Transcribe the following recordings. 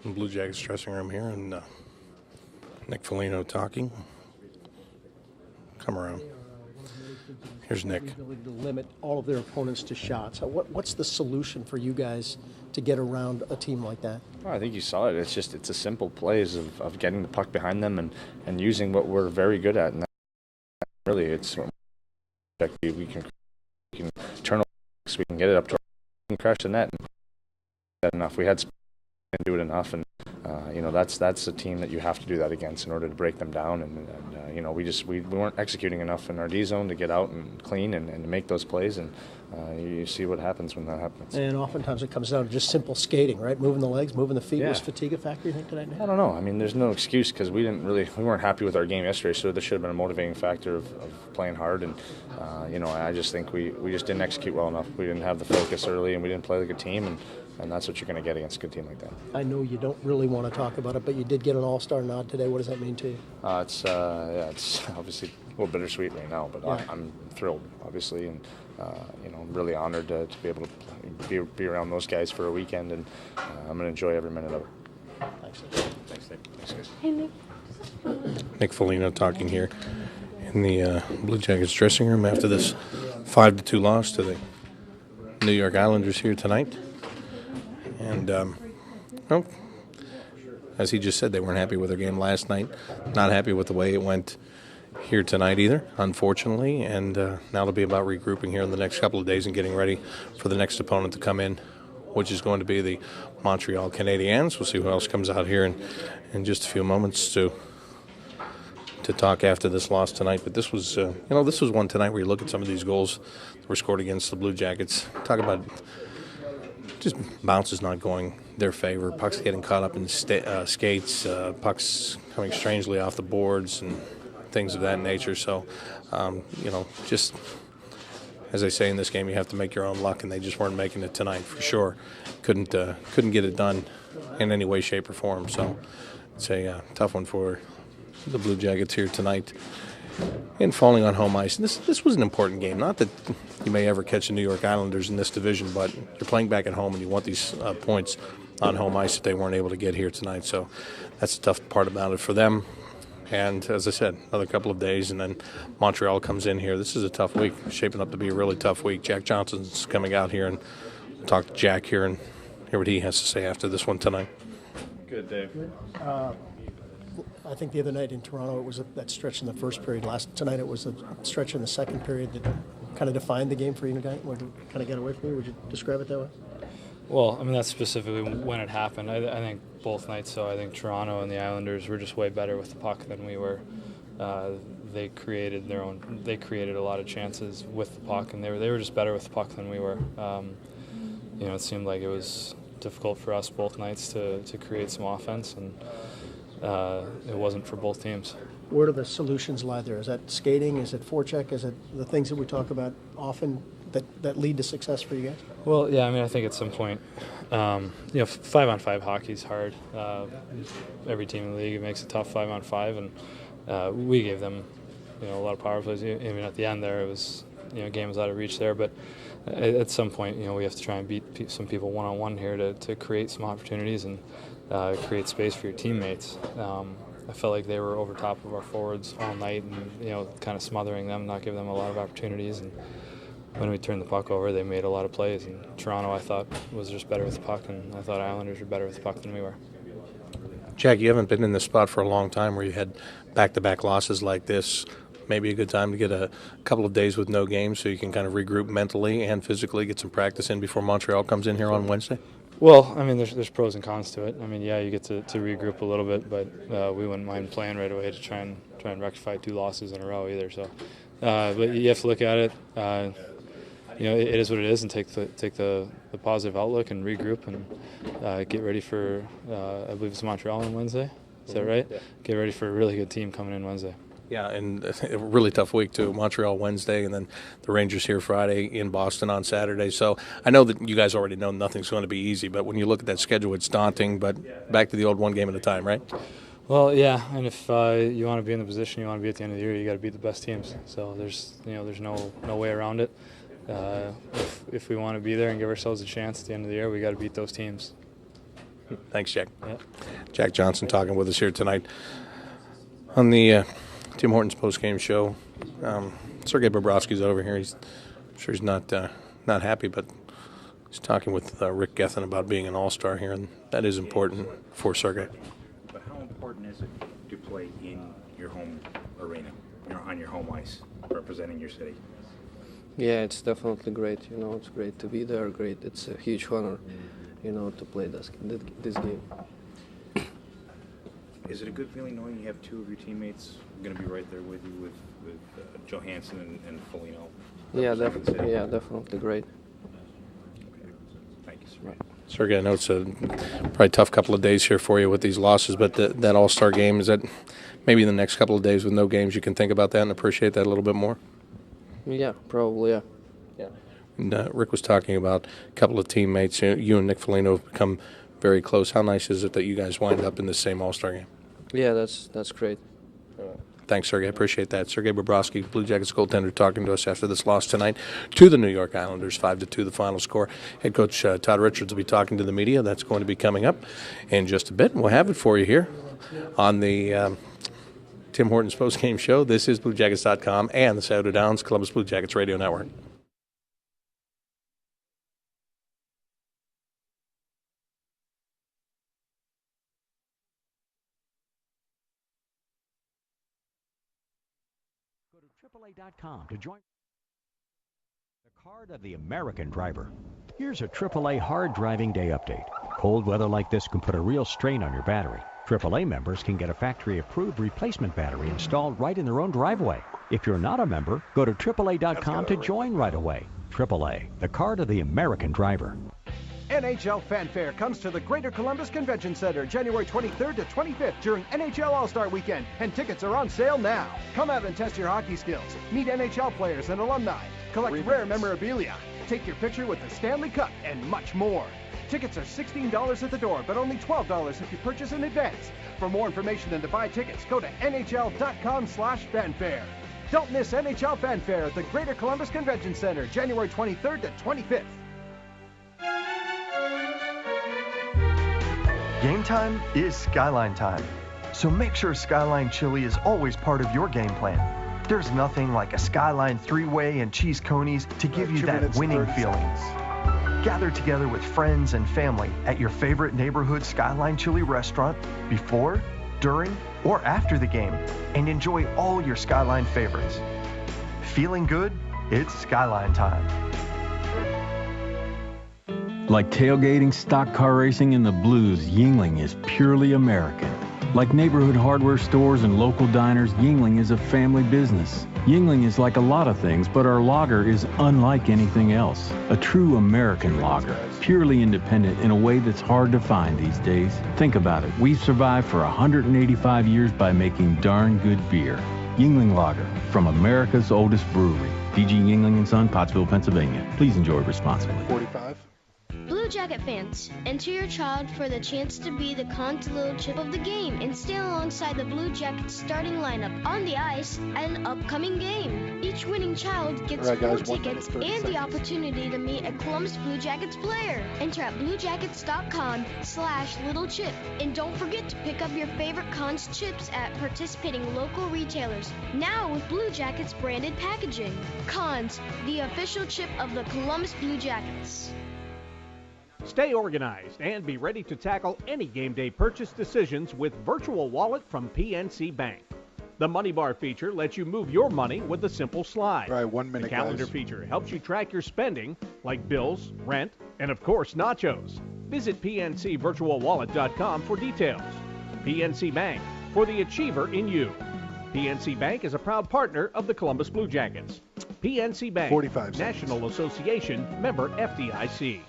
the Blue Jackets dressing room here, and Nick Foligno talking. Come around. Here's Nick. The ability to limit all of their opponents to shots. What's the solution for you guys to get around a team like that? Well, I think you saw it. It's a simple plays of getting the puck behind them and using what we're very good at. And really, it's we can turn over, we can get it up to our, we can crash the net. And that's enough. We had and do it enough, and that's a team that you have to do that against in order to break them down. And we weren't executing enough in our D zone to get out and clean and make those plays. And you see what happens when that happens. And oftentimes it comes down to just simple skating, right? Moving the legs, moving the feet. Yeah. Was fatigue a factor, you think, tonight? I don't know. I mean, there's no excuse because we weren't happy with our game yesterday, so there should have been a motivating factor of playing hard. And I just think we just didn't execute well enough. We didn't have the focus early, and we didn't play like a team. And that's what you're going to get against a good team like that. I know you don't really want to talk about it, but you did get an all-star nod today. What does that mean to you? It's obviously a little bittersweet right now, but yeah. I'm thrilled, obviously, and really honored to be able to be around those guys for a weekend, and I'm going to enjoy every minute of it. Thanks. Thanks, Nick. Thanks, guys. Hey, Nick. Nick Foligno talking here in the Blue Jackets dressing room after this 5-2 loss to the New York Islanders here tonight. And, as he just said, they weren't happy with their game last night, not happy with the way it went here tonight either, unfortunately. And now it'll be about regrouping here in the next couple of days and getting ready for the next opponent to come in, which is going to be the Montreal Canadiens. We'll see who else comes out here in just a few moments to talk after this loss tonight. But this was, this was one tonight where you look at some of these goals that were scored against the Blue Jackets. Talk about just bounces not going their favor, pucks getting caught up in skates, pucks coming strangely off the boards and things of that nature. So, just as they say in this game, you have to make your own luck, and they just weren't making it tonight for sure. Couldn't get it done in any way, shape, or form. So it's a tough one for the Blue Jackets here tonight and falling on home ice. And this was an important game. Not that you may ever catch the New York Islanders in this division, but you're playing back at home and you want these points on home ice that they weren't able to get here tonight. So that's the tough part about it for them. And as I said, another couple of days, and then Montreal comes in here. This is a tough week, shaping up to be a really tough week. Jack Johnson's coming out here, and we'll talk to Jack here and hear what he has to say after this one tonight. Good, Dave. I think the other night in Toronto, it was that stretch in the first period. Tonight, it was a stretch in the second period that kind of defined the game for you tonight. When it kind of got away from you, would you describe it that way? Well, I mean, that's specifically when it happened. I think both nights. So I think Toronto and the Islanders were just way better with the puck than we were. They created a lot of chances with the puck, and they were just better with the puck than we were. It seemed like it was difficult for us both nights to create some offense, and it wasn't for both teams. Where do the solutions lie there? Is that skating? Is it forecheck? Is it the things that we talk about often that lead to success for you guys? Well, yeah, I mean, I think at some point, 5-on-5 hockey is hard. Every team in the league makes it tough 5-on-5, and we gave them, a lot of power plays. Even at the end there, it was, game was out of reach there. But at some point, we have to try and beat some people one-on-one here to create some opportunities and create space for your teammates. I felt like they were over top of our forwards all night and, kind of smothering them, not giving them a lot of opportunities. And when we turned the puck over, they made a lot of plays. And Toronto, I thought, was just better with the puck, and I thought Islanders were better with the puck than we were. Jack, you haven't been in this spot for a long time where you had back-to-back losses like this. Maybe a good time to get a couple of days with no games so you can kind of regroup mentally and physically, get some practice in before Montreal comes in here on Wednesday? Well, I mean, there's pros and cons to it. I mean, yeah, you get to regroup a little bit, but we wouldn't mind playing right away to try and rectify 2 losses in a row either. So, but you have to look at it. It is what it is, and take the positive outlook and regroup and get ready for. I believe it's Montreal on Wednesday. Is that right? Yeah. Get ready for a really good team coming in Wednesday. Yeah, and a really tough week, too. Montreal Wednesday, and then the Rangers here Friday, in Boston on Saturday. So I know that you guys already know nothing's going to be easy, but when you look at that schedule, it's daunting. But back to the old one game at a time, right? Well, yeah, and if you want to be in the position you want to be at the end of the year, you got to beat the best teams. So there's no way around it. If we want to be there and give ourselves a chance at the end of the year, we got to beat those teams. Thanks, Jack. Yeah. Jack Johnson talking with us here tonight on the Tim Hortons post-game show. Sergei Bobrovsky's over here. I'm sure he's not happy, but he's talking with Rick Gethin about being an all-star here, and that is important for Sergei. But how important is it to play in your home arena, on your home ice, representing your city? Yeah, it's definitely great. It's great to be there. Great. It's a huge honor, to play this game. Is it a good feeling knowing you have two of your teammates going to be right there with you, with Johansson and Foligno? Yeah, definitely great. Okay. Thank you, sir. Sergei, I know it's a probably tough couple of days here for you with these losses, but that all-star game, is that maybe in the next couple of days with no games you can think about that and appreciate that a little bit more? Yeah, probably, yeah. And Rick was talking about a couple of teammates. You and Nick Foligno have become very close. How nice is it that you guys wind up in the same all-star game? Yeah, that's great. Thanks, Sergei. I appreciate that. Sergei Bobrovsky, Blue Jackets goaltender, talking to us after this loss tonight to the New York Islanders, 5-2 the final score. Head coach Todd Richards will be talking to the media. That's going to be coming up in just a bit. We'll have it for you here on the Tim Hortons postgame show. This is BlueJackets.com and the Saturday Downs Columbus Blue Jackets Radio Network. Go to AAA.com to join the card of the American driver. Here's a AAA hard driving day update. Cold weather like this can put a real strain on your battery. AAA members can get a factory-approved replacement battery installed right in their own driveway. If you're not a member, go to AAA.com to join right away. AAA, the card of the American driver. NHL Fanfare comes to the Greater Columbus Convention Center January 23rd to 25th during NHL All-Star Weekend, and tickets are on sale now. Come out and test your hockey skills, meet NHL players and alumni, collect rare memorabilia, take your picture with the Stanley Cup, and much more. Tickets are $16 at the door, but only $12 if you purchase in advance. For more information and to buy tickets, go to nhl.com/fanfare. Don't miss NHL Fanfare at the Greater Columbus Convention Center January 23rd to 25th. Game time is Skyline time. So make sure Skyline Chili is always part of your game plan. There's nothing like a Skyline 3-way and cheese conies to give you that winning feeling. Gather together with friends and family at your favorite neighborhood Skyline Chili restaurant before, during, or after the game and enjoy all your Skyline favorites. Feeling good? It's Skyline time. Like tailgating, stock car racing, and the blues, Yuengling is purely American. Like neighborhood hardware stores and local diners, Yuengling is a family business. Yuengling is like a lot of things, but our lager is unlike anything else. A true American lager, purely independent in a way that's hard to find these days. Think about it. We've survived for 185 years by making darn good beer. Yuengling Lager, from America's oldest brewery. D.G. Yuengling & Son, Pottsville, Pennsylvania. Please enjoy responsibly. 45. Blue Jacket fans, enter your child for the chance to be the Con's little chip of the game and stand alongside the Blue Jackets starting lineup on the ice at an upcoming game. Each winning child gets 4 tickets and the opportunity to meet a Columbus Blue Jackets player. Enter at bluejackets.com/littlechip. And don't forget to pick up your favorite Con's chips at participating local retailers. Now with Blue Jackets branded packaging. Con's, the official chip of the Columbus Blue Jackets. Stay organized and be ready to tackle any game day purchase decisions with Virtual Wallet from PNC Bank. The Money Bar feature lets you move your money with a simple slide. All right, 1 minute, The Calendar guys. feature helps you track your spending, like bills, rent, and of course, nachos. Visit PNCVirtualWallet.com for details. PNC Bank, for the achiever in you. PNC Bank is a proud partner of the Columbus Blue Jackets. PNC Bank, 45 seconds. National Association, member FDIC.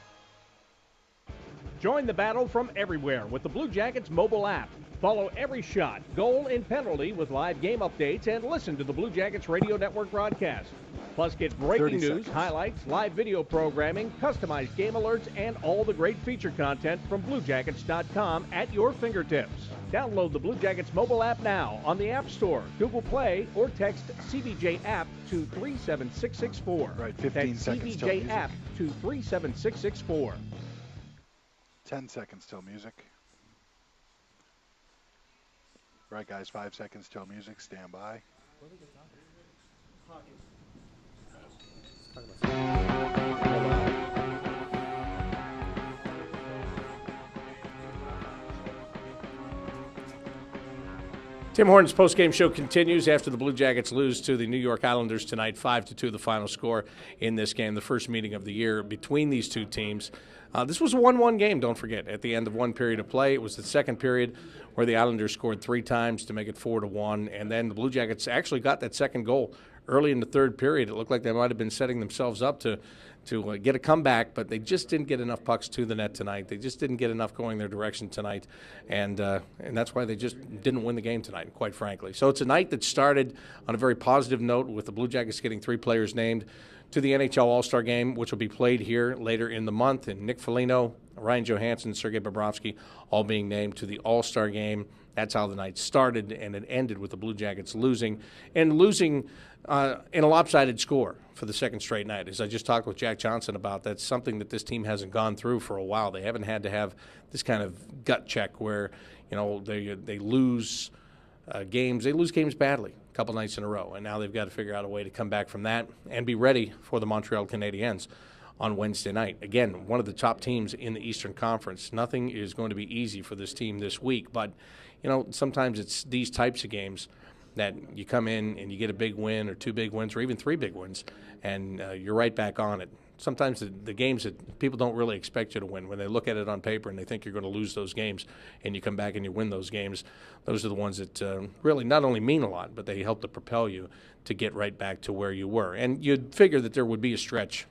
Join the battle from everywhere with the Blue Jackets mobile app. Follow every shot, goal, and penalty with live game updates and listen to the Blue Jackets Radio Network broadcast. Plus, get breaking 30 news, seconds. highlights, live video programming, customized game alerts, and all the great feature content from BlueJackets.com at your fingertips. Download the Blue Jackets mobile app now on the App Store, Google Play, or text CBJ app to 37664. Right, 15 Text seconds till CBJ music. app to 37664. 10 seconds till music. Right, guys, 5 seconds till music. Stand by. Tim Hortons postgame show continues after the Blue Jackets lose to the New York Islanders tonight, 5-2, the final score in this game, the first meeting of the year between these two teams. This was a 1-1 game, don't forget. At the end of one period of play, it was the second period where the Islanders scored 3 times to make it 4-1, and then the Blue Jackets actually got that second goal early in the third period. It looked like they might have been setting themselves up to get a comeback, but they just didn't get enough pucks to the net tonight. They just didn't get enough going their direction tonight, and that's why they just didn't win the game tonight, quite frankly. So it's a night that started on a very positive note with the Blue Jackets getting 3 players named to the NHL All-Star Game, which will be played here later in the month, and Nick Foligno, Ryan Johansson, Sergei Bobrovsky all being named to the All-Star Game. That's how the night started, and it ended with the Blue Jackets losing in a lopsided score for the second straight night. As I just talked with Jack Johnson about, that's something that this team hasn't gone through for a while. They haven't had to have this kind of gut check where, they lose games. They lose games badly a couple nights in a row, and now they've got to figure out a way to come back from that and be ready for the Montreal Canadiens on Wednesday night. Again, one of the top teams in the Eastern Conference. Nothing is going to be easy for this team this week, but sometimes it's these types of games that you come in and you get a big win or 2 big wins or even 3 big wins, and you're right back on it. Sometimes the games that people don't really expect you to win, when they look at it on paper and they think you're going to lose those games and you come back and you win those games, those are the ones that really not only mean a lot, but they help to propel you to get right back to where you were. And you'd figure that there would be a stretch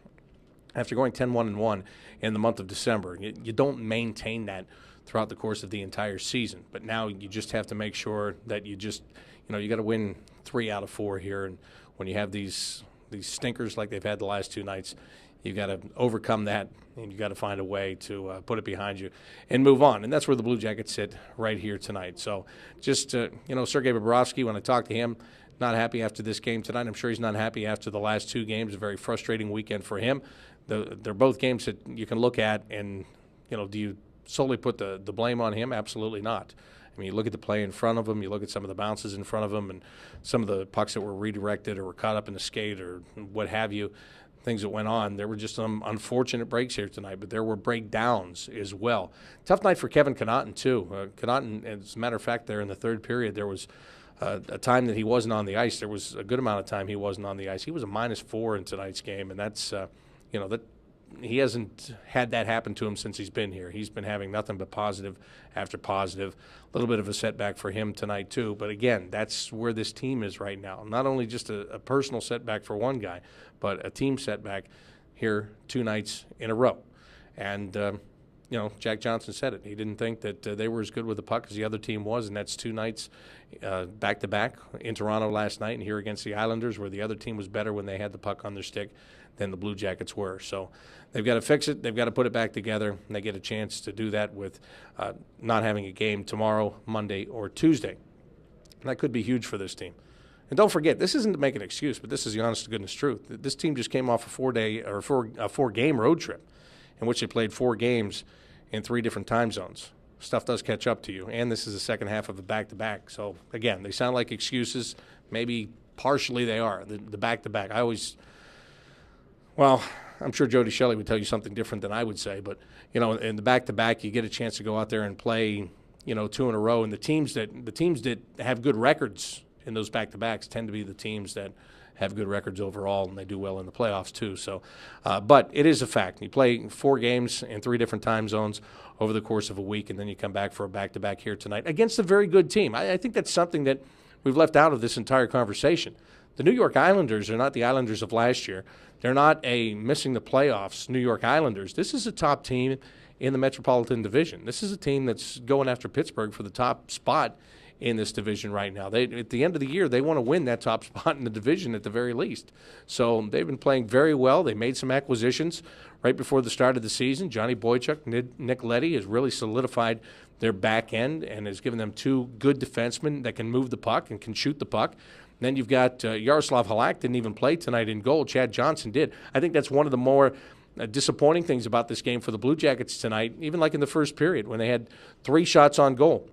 after going 10-1-1 in the month of December. You don't maintain that throughout the course of the entire season, but now you just have to make sure that you got to win 3 out of 4 here, and when you have these stinkers like they've had the last 2 nights, you've got to overcome that, and you've got to find a way to put it behind you and move on. And that's where the Blue Jackets sit right here tonight. So just, Sergei Bobrovsky, when I talked to him, not happy after this game tonight. I'm sure he's not happy after the last 2 games, a very frustrating weekend for him. They're both games that you can look at and, do you solely put the blame on him? Absolutely not. I mean, you look at the play in front of him, you look at some of the bounces in front of him, and some of the pucks that were redirected or were caught up in the skate or what have you, things that went on. There were just some unfortunate breaks here tonight, but there were breakdowns as well. Tough night for Kevin Connauton, too. Connauton, as a matter of fact, there in the third period, there was a time that he wasn't on the ice. There was a good amount of time he wasn't on the ice. He was a -4 in tonight's game, and that's, that he hasn't had that happen to him since he's been here. He's been having nothing but positive after positive. A little bit of a setback for him tonight, too. But, again, that's where this team is right now. Not only just a personal setback for one guy, but a team setback here 2 nights in a row. And, Jack Johnson said it. He didn't think that they were as good with the puck as the other team was, and that's 2 nights back-to-back in Toronto last night and here against the Islanders, where the other team was better when they had the puck on their stick than the Blue Jackets were. So they've got to fix it. They've got to put it back together, and they get a chance to do that with not having a game tomorrow, Monday, or Tuesday. And that could be huge for this team. And don't forget, this isn't to make an excuse, but this is the honest-to-goodness truth. This team just came off a 4-game road trip in which they played 4 games in 3 different time zones. Stuff does catch up to you, and this is the second half of a back-to-back. So, again, they sound like excuses. Maybe partially they are, the back-to-back. I'm sure Jody Shelley would tell you something different than I would say, but, in the back-to-back, you get a chance to go out there and play, 2 in a row, and the teams that have good records in those back-to-backs tend to be the teams that have good records overall, and they do well in the playoffs too. So, but it is a fact. You play 4 games in 3 different time zones over the course of a week, and then you come back for a back-to-back here tonight against a very good team. I think that's something that we've left out of this entire conversation. The New York Islanders are not the Islanders of last year. They're not a missing the playoffs New York Islanders. This is a top team in the Metropolitan Division. This is a team that's going after Pittsburgh for the top spot in this division right now. At the end of the year, they want to win that top spot in the division at the very least. So they've been playing very well. They made some acquisitions right before the start of the season. Johnny Boychuk, Nick Leddy has really solidified their back end and has given them 2 good defensemen that can move the puck and can shoot the puck. And then you've got Yaroslav Halak didn't even play tonight in goal. Chad Johnson did. I think that's one of the more disappointing things about this game for the Blue Jackets tonight, even like in the first period when they had 3 shots on goal.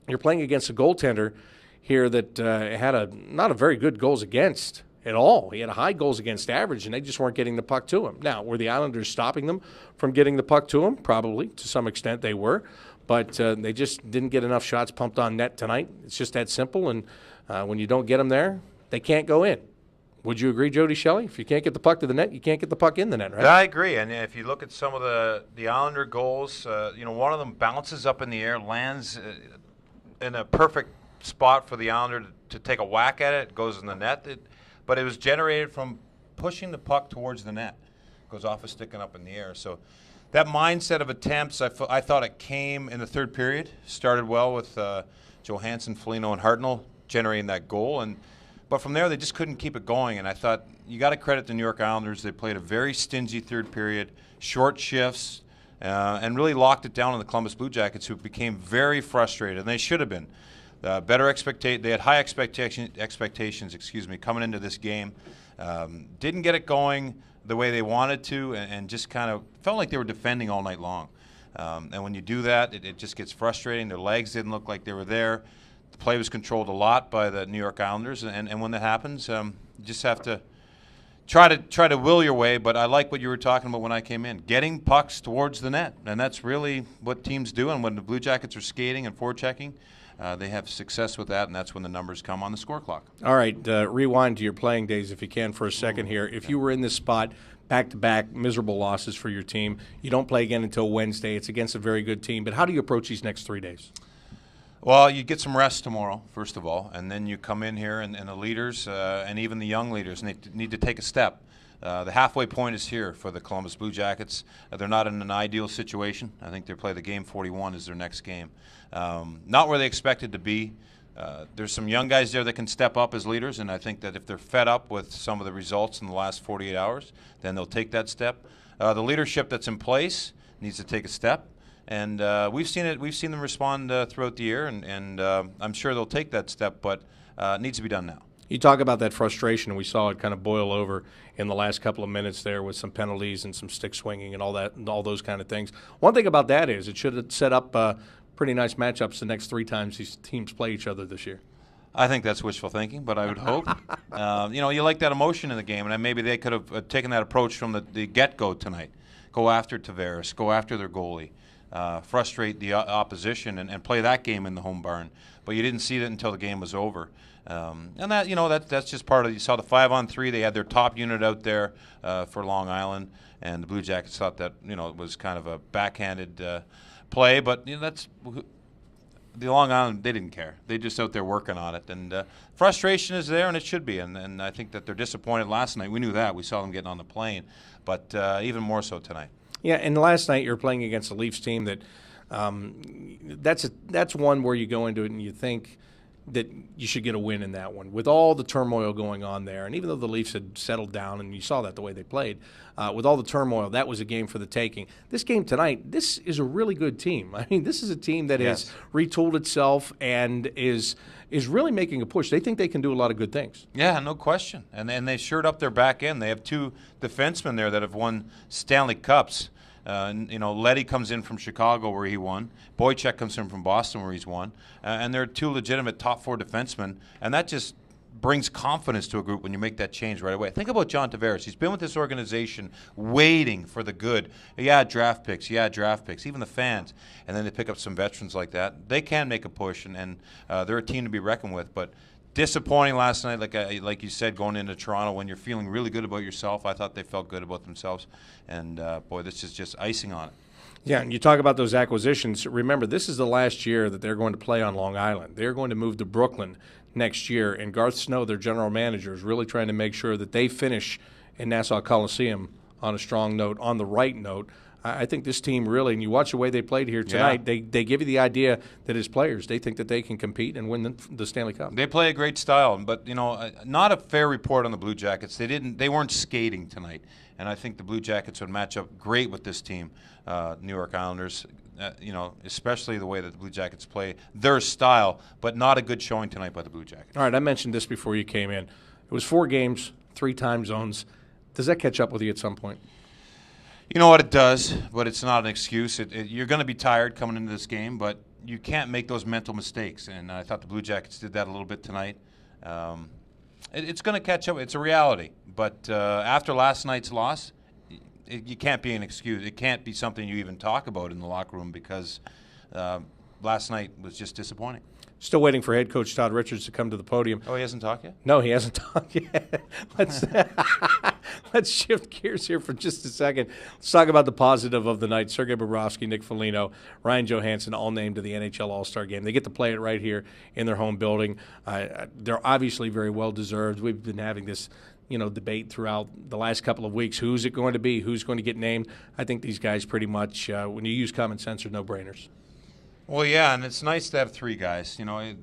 You're playing against a goaltender here that had not a very good goals against at all. He had a high goals against average, and they just weren't getting the puck to him. Now, were the Islanders stopping them from getting the puck to him? Probably, to some extent they were. But they just didn't get enough shots pumped on net tonight. It's just that simple, and when you don't get them there, they can't go in. Would you agree, Jody Shelley? If you can't get the puck to the net, you can't get the puck in the net, right? Yeah, I agree. And if you look at some of the Islander goals, one of them bounces up in the air, lands in a perfect spot for the Islander to take a whack at it. It goes in the net. But it was generated from pushing the puck towards the net. It goes off a stick and up in the air. So that mindset of attempts, I thought it came in the third period. Started well with Johansson, Foligno, and Hartnell generating that goal. But from there, they just couldn't keep it going. And I thought, you got to credit the New York Islanders. They played a very stingy third period, short shifts, and really locked it down on the Columbus Blue Jackets, who became very frustrated, and they should have been. They had high expectations, coming into this game. Didn't get it going the way they wanted to, and just kind of felt like they were defending all night long. And when you do that, it just gets frustrating. Their legs didn't look like they were there. The play was controlled a lot by the New York Islanders, and when that happens, you just have to try to will your way. But I like what you were talking about when I came in, getting pucks towards the net, and that's really what teams do. And when the Blue Jackets are skating and forechecking, they have success with that, and that's when the numbers come on the score clock. All right, rewind to your playing days if you can for a second here. If you were in this spot, back-to-back miserable losses for your team, you don't play again until Wednesday. It's against a very good team. But how do you approach these next 3 days? Well, you get some rest tomorrow, first of all, and then you come in here, and the leaders and even the young leaders need to take a step. The halfway point is here for the Columbus Blue Jackets. They're not in an ideal situation. I think they play the game 41 is their next game. Not where they expected to be. There's some young guys there that can step up as leaders, and I think that if they're fed up with some of the results in the last 48 hours, then they'll take that step. The leadership that's in place needs to take a step, and we've seen it. We've seen them respond throughout the year, and I'm sure they'll take that step, but it needs to be done now. You talk about that frustration, and we saw it kind of boil over in the last couple of minutes there with some penalties and some stick swinging and all that, and all those kind of things. One thing about that is it should have set up pretty nice matchups the next 3 times these teams play each other this year. I think that's wishful thinking, but I would hope. You like that emotion in the game, and maybe they could have taken that approach from the get-go tonight. Go after Tavares, go after their goalie, frustrate the opposition, and play that game in the home barn. But you didn't see that until the game was over. And that's just part of it. You saw the 5-on-3. They had their top unit out there for Long Island, and the Blue Jackets thought that it was kind of a backhanded play. But that's the Long Island. They didn't care. They just out there working on it, and frustration is there, and it should be. And I think that they're disappointed last night. We knew that. We saw them getting on the plane, but even more so tonight. Yeah, and last night you're playing against a Leafs team that that's one where you go into it and you think that you should get a win in that one with all the turmoil going on there. And even though the Leafs had settled down, and you saw that the way they played, with all the turmoil, that was a game for the taking. This game tonight, this is a really good team. I mean, this is a team that has retooled itself and is really making a push. They think they can do a lot of good things. Yeah, no question. And they shored up their back end. They have 2 defensemen there that have won Stanley Cups. Leddy comes in from Chicago where he won. Boychuk comes in from Boston where he's won. And they're 2 legitimate top 4 defensemen. And that just brings confidence to a group when you make that change right away. Think about John Tavares. He's been with this organization waiting for the good. Draft picks, even the fans. And then they pick up some veterans like that. They can make a push, and they're a team to be reckoned with. But disappointing last night, like you said, going into Toronto when you're feeling really good about yourself. I thought they felt good about themselves, and boy, this is just icing on it. Yeah, and you talk about those acquisitions. Remember, this is the last year that they're going to play on Long Island. They're going to move to Brooklyn next year, and Garth Snow, their general manager, is really trying to make sure that they finish in Nassau Coliseum on a strong note, on the right note. I think this team really, and you watch the way they played here tonight, they give you the idea that as players, they think that they can compete and win the Stanley Cup. They play a great style, but not a fair report on the Blue Jackets. They weren't skating tonight, and I think the Blue Jackets would match up great with this team, New York Islanders. Especially the way that the Blue Jackets play their style, but not a good showing tonight by the Blue Jackets. All right, I mentioned this before you came in. It was 4 games, 3 time zones. Does that catch up with you at some point? You know what, it does, but it's not an excuse. You're going to be tired coming into this game, but you can't make those mental mistakes. And I thought the Blue Jackets did that a little bit tonight. It's going to catch up. It's a reality. But after last night's loss, you can't be an excuse. It can't be something you even talk about in the locker room because last night was just disappointing. Still waiting for head coach Todd Richards to come to the podium. Oh, he hasn't talked yet? No, he hasn't talked yet. Let's shift gears here for just a second. Let's talk about the positive of the night. Sergei Bobrovsky, Nick Foligno, Ryan Johansson all named to the NHL All-Star Game. They get to play it right here in their home building. They're obviously very well-deserved. We've been having this debate throughout the last couple of weeks. Who's it going to be? Who's going to get named? I think these guys pretty much, when you use common sense, are no-brainers. Well, yeah, and it's nice to have three guys. We're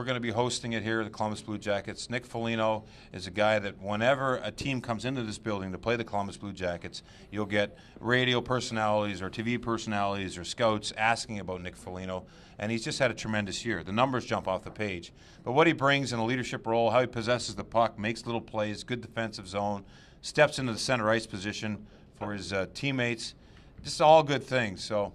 going to be hosting it here at the Columbus Blue Jackets. Nick Foligno is a guy that whenever a team comes into this building to play the Columbus Blue Jackets, you'll get radio personalities or TV personalities or scouts asking about Nick Foligno, and he's just had a tremendous year. The numbers jump off the page. But what he brings in a leadership role, how he possesses the puck, makes little plays, good defensive zone, steps into the center ice position for his teammates, just all good things. So,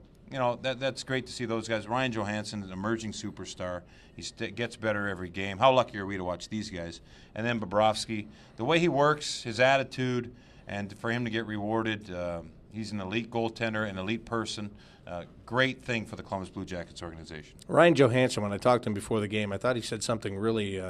that's great to see those guys. Ryan Johansson, an emerging superstar. He gets better every game. How lucky are we to watch these guys? And then Bobrovsky, the way he works, his attitude, and for him to get rewarded, he's an elite goaltender, an elite person. Great thing for the Columbus Blue Jackets organization. Ryan Johansson, when I talked to him before the game, I thought he said something really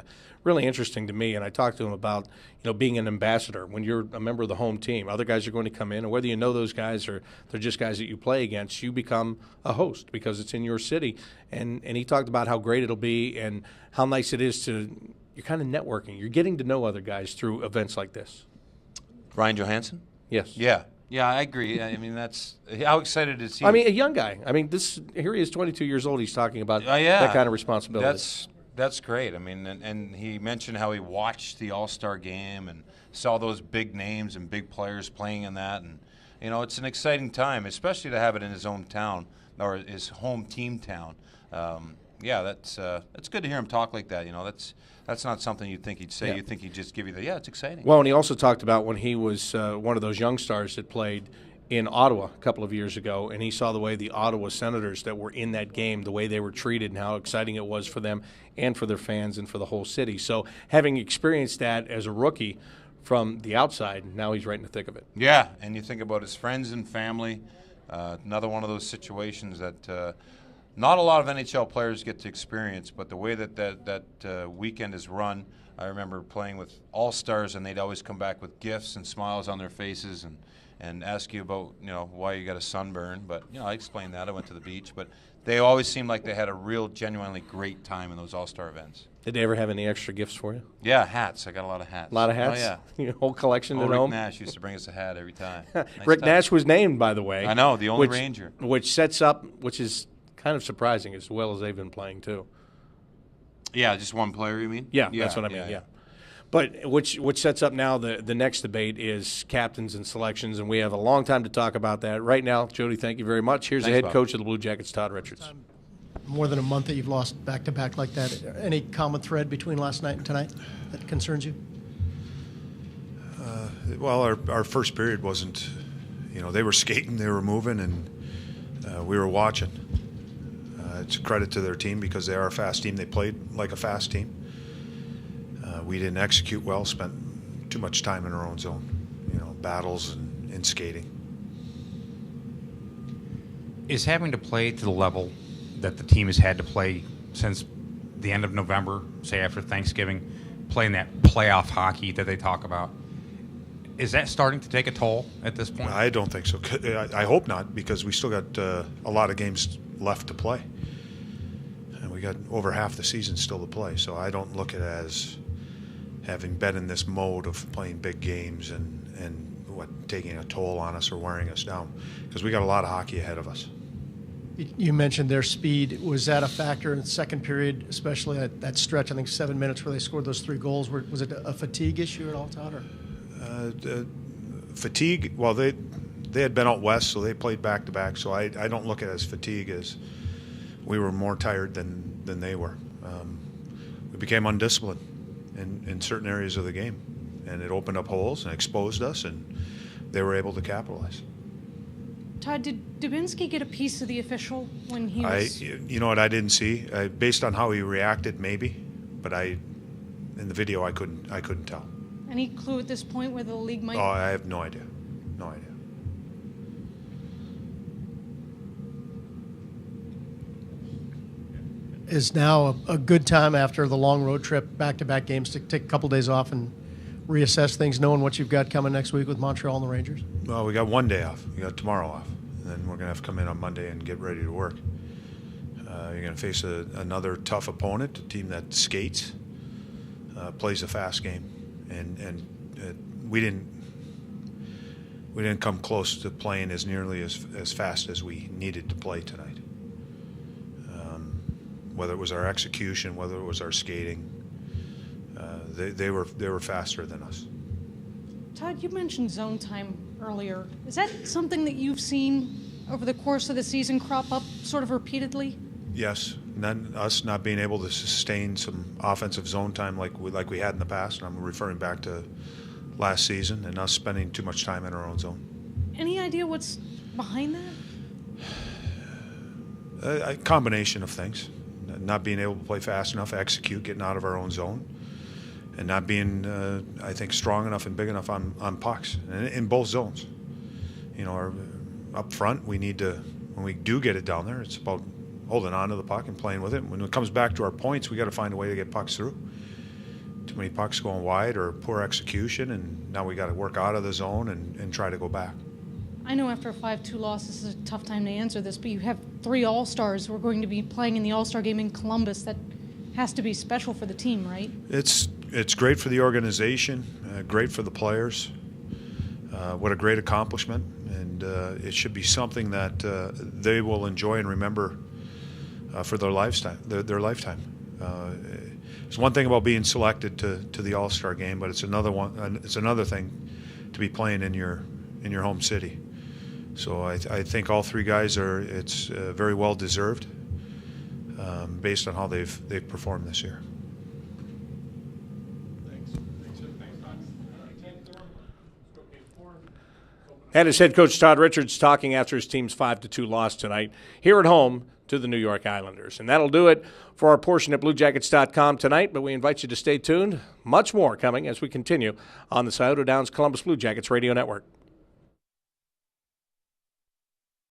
interesting to me, and I talked to him about being an ambassador. When you're a member of the home team, other guys are going to come in, and whether you know those guys or they're just guys that you play against, you become a host because it's in your city. And he talked about how great it'll be and how nice it is you're kind of networking. You're getting to know other guys through events like this. Ryan Johansson? Yes. Yeah, I agree. I mean, that's how excited is he? I mean, a young guy. I mean, here he is, 22 years old. He's talking about that kind of responsibility. That's great. I mean, and he mentioned how he watched the All-Star game and saw those big names and big players playing in that, and it's an exciting time, especially to have it in his hometown or his home team town. That's good to hear him talk like that. That's not something you'd think he'd say. Yeah. You'd think he'd just give you it's exciting. Well, and he also talked about when he was one of those young stars that played in Ottawa a couple of years ago, and he saw the way the Ottawa Senators that were in that game, the way they were treated and how exciting it was for them and for their fans and for the whole city. So having experienced that as a rookie from the outside, now he's right in the thick of it. Yeah, and you think about his friends and family, another one of those situations that not a lot of NHL players get to experience, but the way that weekend is run, I remember playing with all-stars, and they'd always come back with gifts and smiles on their faces and ask you about, why you got a sunburn. But, I explained that. I went to the beach. But they always seemed like they had a real, genuinely great time in those all-star events. Did they ever have any extra gifts for you? Yeah, hats. I got a lot of hats. A lot of hats? Oh, yeah. Your whole collection at Rick home? Nash used to bring us a hat every time. Rick Nash was named, by the way. I know, the only Ranger. Which sets up, which is kind of surprising as well as they've been playing too. Yeah, just one player, you mean? Yeah, that's what I mean, yeah. But which sets up now the next debate is captains and selections, and we have a long time to talk about that. Right now, Jody, thank you very much. Here's the head coach of the Blue Jackets, Todd Richards. More than a month that you've lost back-to-back like that. Any common thread between last night and tonight that concerns you? Well, our first period wasn't, they were skating, they were moving, and we were watching. It's a credit to their team because they are a fast team. They played like a fast team. We didn't execute well, spent too much time in our own zone, battles and in skating. Is having to play to the level that the team has had to play since the end of November, say after Thanksgiving, playing that playoff hockey that they talk about, is that starting to take a toll at this point? I don't think so. I hope not, because we still got a lot of games left to play. And we got over half the season still to play. So I don't look at it as having been in this mode of playing big games and taking a toll on us or wearing us down, because we got a lot of hockey ahead of us. You mentioned their speed. Was that a factor in the second period, especially at that stretch, I think 7 minutes where they scored those 3 goals? Was it a fatigue issue at all, Todd? Or? Fatigue, well, they had been out west, so they played back-to-back, so I don't look at it as fatigue, as we were more tired than they were. We became undisciplined in certain areas of the game, and it opened up holes and exposed us, and they were able to capitalize. Todd, did Dubinsky get a piece of the official when he was... You know what I didn't see? Based on how he reacted, maybe, but in the video I couldn't tell. Any clue at this point whether the league might... Oh, I have no idea. No idea. Is now a good time after the long road trip, back-to-back games, to take a couple days off and reassess things, knowing what you've got coming next week with Montreal and the Rangers? Well, we got one day off. We got tomorrow off. And then we're going to have to come in on Monday and get ready to work. You're going to face another tough opponent, a team that skates, plays a fast game. And we didn't come close to playing as nearly as fast as we needed to play tonight. Whether it was our execution, whether it was our skating, they were faster than us. Todd, you mentioned zone time earlier. Is that something that you've seen over the course of the season crop up sort of repeatedly? Yes, us not being able to sustain some offensive zone time like we had in the past, and I'm referring back to last season, and us spending too much time in our own zone. Any idea what's behind that? A combination of things. Not being able to play fast enough, execute, getting out of our own zone, and not being, I think, strong enough and big enough on pucks in both zones. You know, up front, we need to, when we do get it down there, it's about holding on to the puck and playing with it. When it comes back to our points, we got to find a way to get pucks through. Too many pucks going wide or poor execution, and now we got to work out of the zone and try to go back. I know after a 5-2 loss, this is a tough time to answer this, but you have 3 All-Stars who are going to be playing in the All-Star game in Columbus. That has to be special for the team, right? It's great for the organization, great for the players. What a great accomplishment, and it should be something that they will enjoy and remember for their lifetime. It's one thing about being selected to the All-Star game, but it's another thing to be playing in your home city. So I think all 3 guys it's very well deserved based on how they've performed this year. And his head coach Todd Richards talking after his team's 5-2 loss tonight here at home to the New York Islanders. And that'll do it for our portion at BlueJackets.com tonight, but we invite you to stay tuned. Much more coming as we continue on the Scioto Downs Columbus Blue Jackets Radio Network.